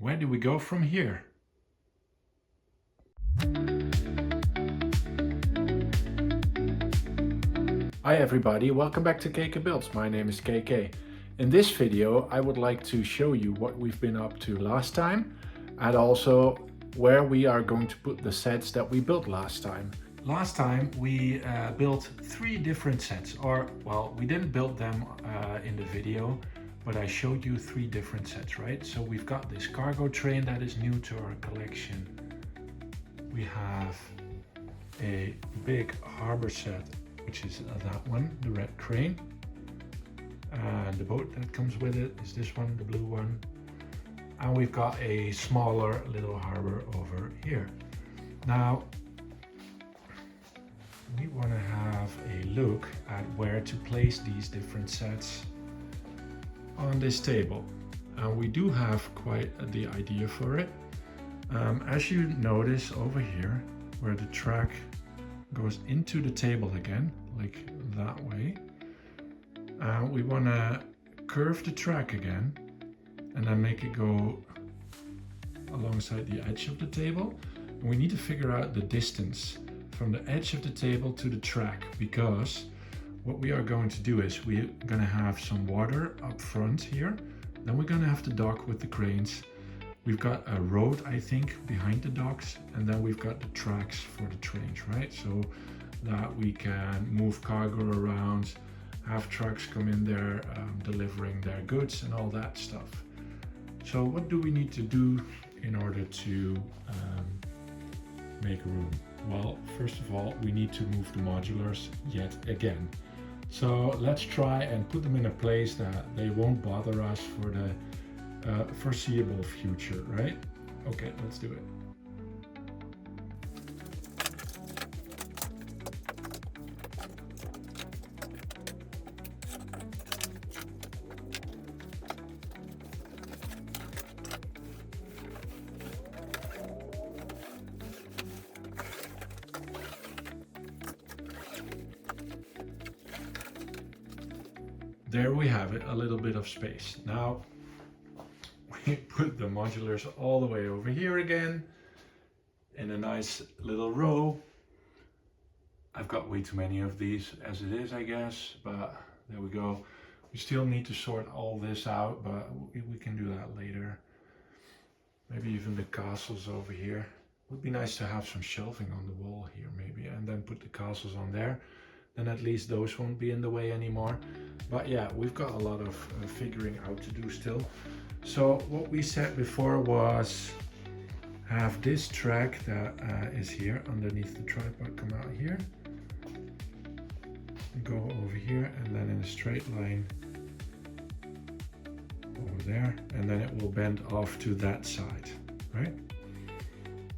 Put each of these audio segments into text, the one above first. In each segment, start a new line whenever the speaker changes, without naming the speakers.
Where do we go from here? Hi everybody, welcome back to KK Builds. My name is KK. In this video I would like to show you what we've been up to last time and also where we are going to put the sets that we built last time. Last time we built 3 different sets, or well, we didn't build them in the video, but I showed you 3 different sets, right? So we've got this cargo train that is new to our collection. We have a big harbor set, which is that one, the red crane. And the boat that comes with it is this one, the blue one. And we've got a smaller little harbor over here. Now, we want to have a look at where to place these different sets on this table. And we do have quite the idea for it. As you notice over here, where the track goes into the table again, like that way, we want to curve the track again and then make it go alongside the edge of the table. And we need to figure out the distance from the edge of the table to the track, because what we are going to do is we're going to have some water up front here, then we're going to have to dock with the cranes. We've got a road, I think, behind the docks, and then we've got the tracks for the trains, right? So that we can move cargo around, have trucks come in there delivering their goods and all that stuff. So what do we need to do in order to make room? Well, first of all, we need to move the modulars yet again. So let's try and put them in a place that they won't bother us for the foreseeable future, right? Okay, let's do it. There we have it, a little bit of space. Now we put the modulars all the way over here again in a nice little row. I've got way too many of these as it is, I guess, but there we go. We still need to sort all this out, but we can do that later. Maybe even the castles over here. Would be nice to have some shelving on the wall here maybe, and then put the castles on there. Then at least those won't be in the way anymore. But yeah, we've got a lot of figuring out to do still. So what we said before was have this track that is here underneath the tripod come out here, go over here, and then in a straight line over there, and then it will bend off to that side, right?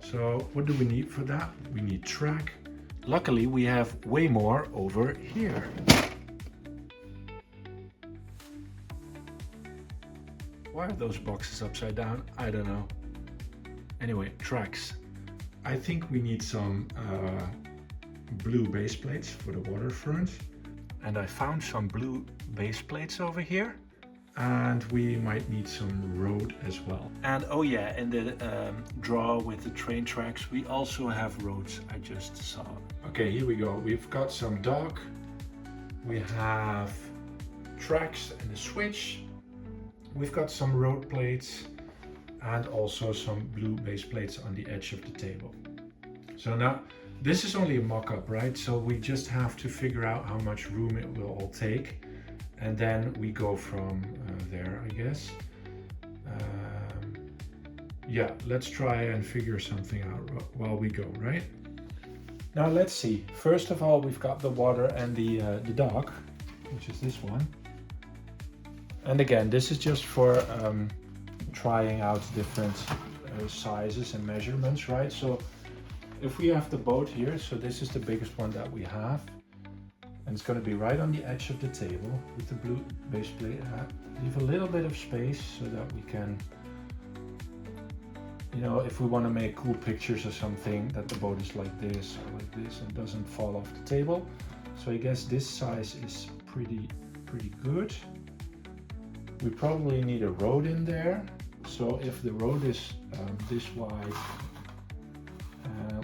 So what do we need for that? We need track. Luckily we have way more over here. Why are those boxes upside down? I don't know. Anyway, tracks. I think we need some blue base plates for the waterfront. And I found some blue base plates over here. And we might need some road as well. And oh yeah, in the draw with the train tracks, we also have roads, I just saw. Okay, here we go. We've got some dock. We have tracks and a switch. We've got some road plates and also some blue base plates on the edge of the table. So now, this is only a mock-up, right? So we just have to figure out how much room it will all take. And then we go from there, I guess. Yeah, let's try and figure something out while we go, right? Now let's see. First of all, we've got the water and the dock, which is this one. And again, this is just for trying out different sizes and measurements, right? So if we have the boat here, so this is the biggest one that we have. And it's going to be right on the edge of the table with the blue base plate. Leave a little bit of space so that we can, you know, if we want to make cool pictures or something, that the boat is like this or like this and doesn't fall off the table. So I guess this size is pretty good. We probably need a road in there. So if the road is this wide,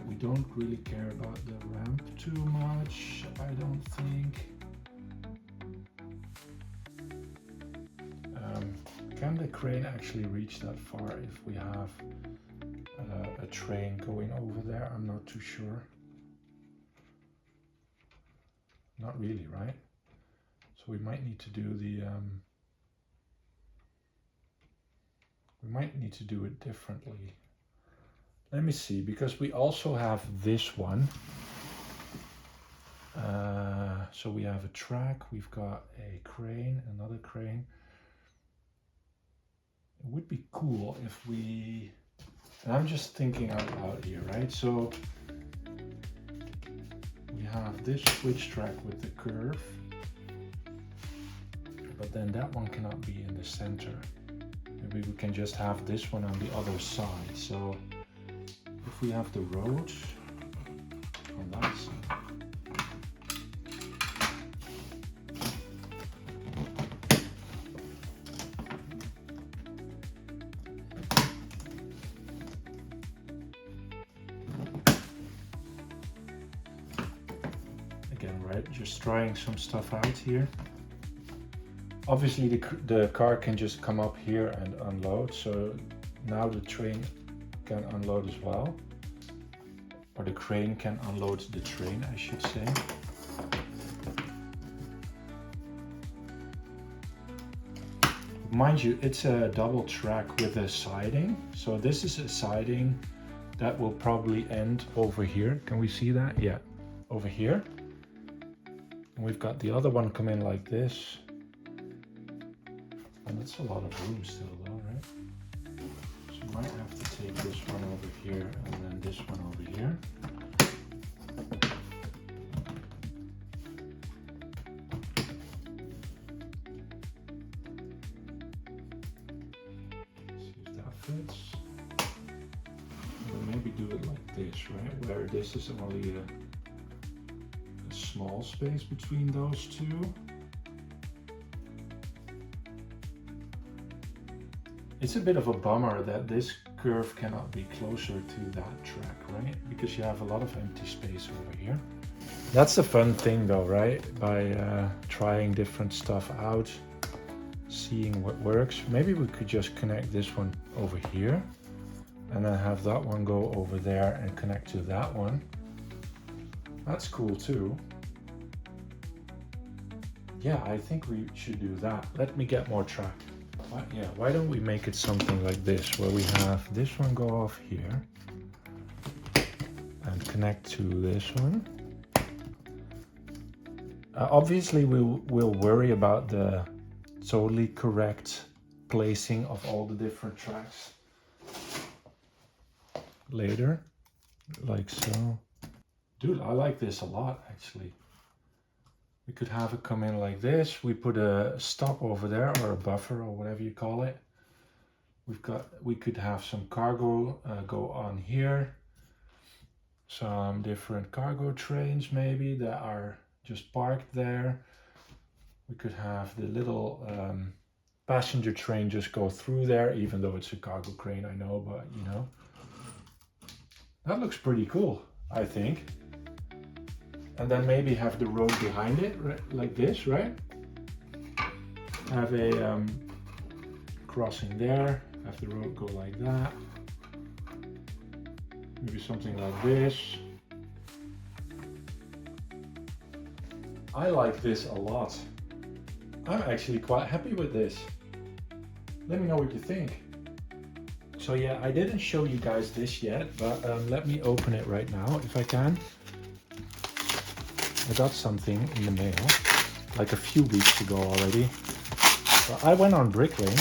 we don't really care about the ramp too much, I don't think. Can the crane actually reach that far if we have a train going over there? I'm not too sure. Not really, right? So we might need to do the we might need to do it differently. Let me see, because we also have this one. So we have a track, we've got a crane, another crane. It would be cool if we, and I'm just thinking out loud here, right? So we have this switch track with the curve, but then that one cannot be in the center. Maybe we can just have this one on the other side. So if we have the road on that side, again, right, just trying some stuff out here. Obviously the car can just come up here and unload, so now the train can unload as well. Or the crane can unload the train, I should say. Mind you, it's a double track with a siding. So this is a siding that will probably end over here. Can we see that? Yeah, over here. And we've got the other one come in like this. And that's a lot of room still though, right? So we might have to take this one over here and then this one over here. See if that fits. And maybe do it like this, right? Where this is only a small space between those two. It's a bit of a bummer that this curve cannot be closer to that track, right? Because you have a lot of empty space over here. That's the fun thing though, right? By trying different stuff out, seeing what works. Maybe we could just connect this one over here and then have that one go over there and connect to that one. That's cool too. Yeah, I think we should do that. Let me get more track. Yeah, why don't we make it something like this, where we have this one go off here and connect to this one. Obviously, we'll worry about the totally correct placing of all the different tracks later, like so. Dude, I like this a lot, actually. We could have it come in like this. We put a stop over there, or a buffer, or whatever you call it. We could have some cargo go on here. Some different cargo trains maybe that are just parked there. We could have the little passenger train just go through there, even though it's a cargo crane, I know, but you know. That looks pretty cool, I think. And then maybe have the road behind it, right? Like this, right? Have a crossing there, have the road go like that. Maybe something like this. I like this a lot. I'm actually quite happy with this. Let me know what you think. So yeah, I didn't show you guys this yet, but let me open it right now if I can. I got something in the mail, like a few weeks ago already. So I went on Bricklink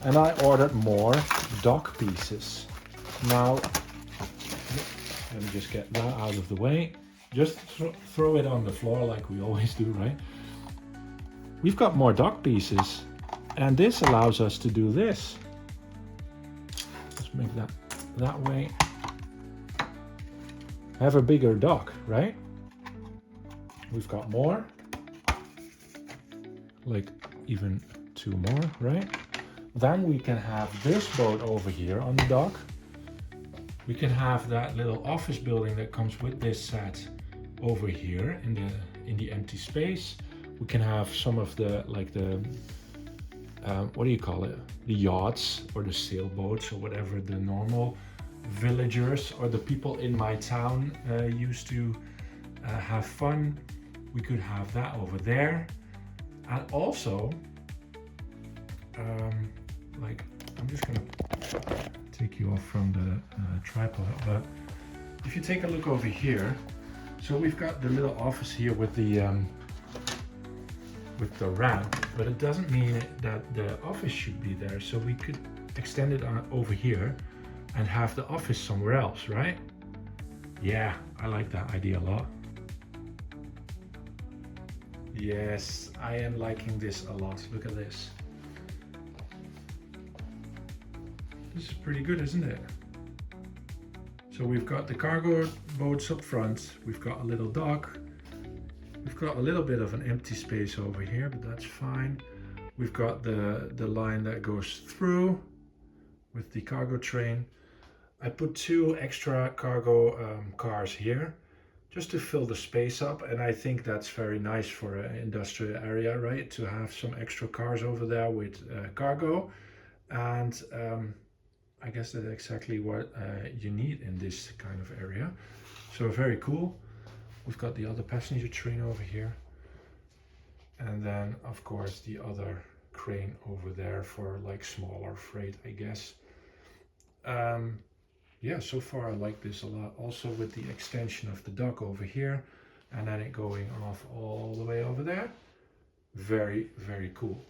and I ordered more dock pieces. Now, let me just get that out of the way. Just throw it on the floor like we always do, right? We've got more dock pieces, and this allows us to do this. Let's make that way. Have a bigger dock, right? We've got more, like even 2 more, right? Then we can have this boat over here on the dock. We can have that little office building that comes with this set over here in the empty space. We can have some of the what do you call it? The yachts or the sailboats or whatever the normal villagers or the people in my town used to have fun. We could have that over there. And also, I'm just gonna take you off from the tripod, but if you take a look over here, so we've got the little office here with the ramp, but it doesn't mean that the office should be there. So we could extend it on over here and have the office somewhere else, right? Yeah, I like that idea a lot. Yes, I am liking this a lot. Look at this. This is pretty good, isn't it? So we've got the cargo boats up front. We've got a little dock. We've got a little bit of an empty space over here, but that's fine. We've got the line that goes through with the cargo train. I put 2 extra cargo cars here just to fill the space up, and I think that's very nice for an industrial area, right? To have some extra cars over there with cargo, and I guess that's exactly what you need in this kind of area. So very cool. We've got the other passenger train over here, and then of course the other crane over there for like smaller freight, I guess. Yeah, so far I like this a lot. Also with the extension of the dock over here and then it going off all the way over there. Very, very cool.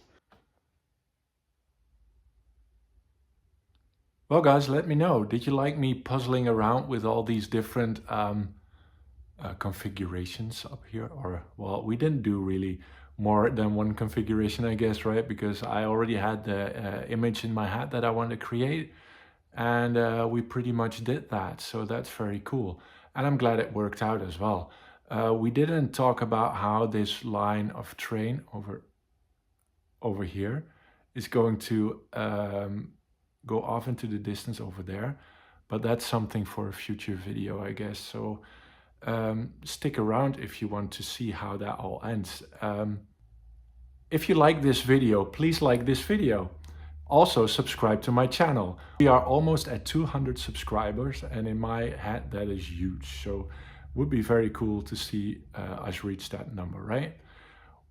Well guys, let me know. Did you like me puzzling around with all these different configurations up here? Or, well, we didn't do really more than one configuration, I guess, right? Because I already had the image in my head that I wanted to create. And we pretty much did that, so that's very cool. And I'm glad it worked out as well. We didn't talk about how this line of train over here is going to go off into the distance over there, but that's something for a future video, I guess. So stick around if you want to see how that all ends. If you like this video, please like this video. Also subscribe to my channel. We are almost at 200 subscribers, and in my head that is huge. So it would be very cool to see us reach that number, right?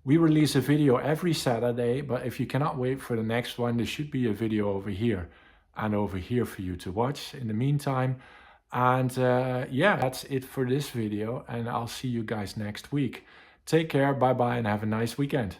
We release a video every Saturday, but if you cannot wait for the next one, there should be a video over here and over here for you to watch in the meantime. And yeah, that's it for this video, and I'll see you guys next week. Take care, bye bye, and have a nice weekend.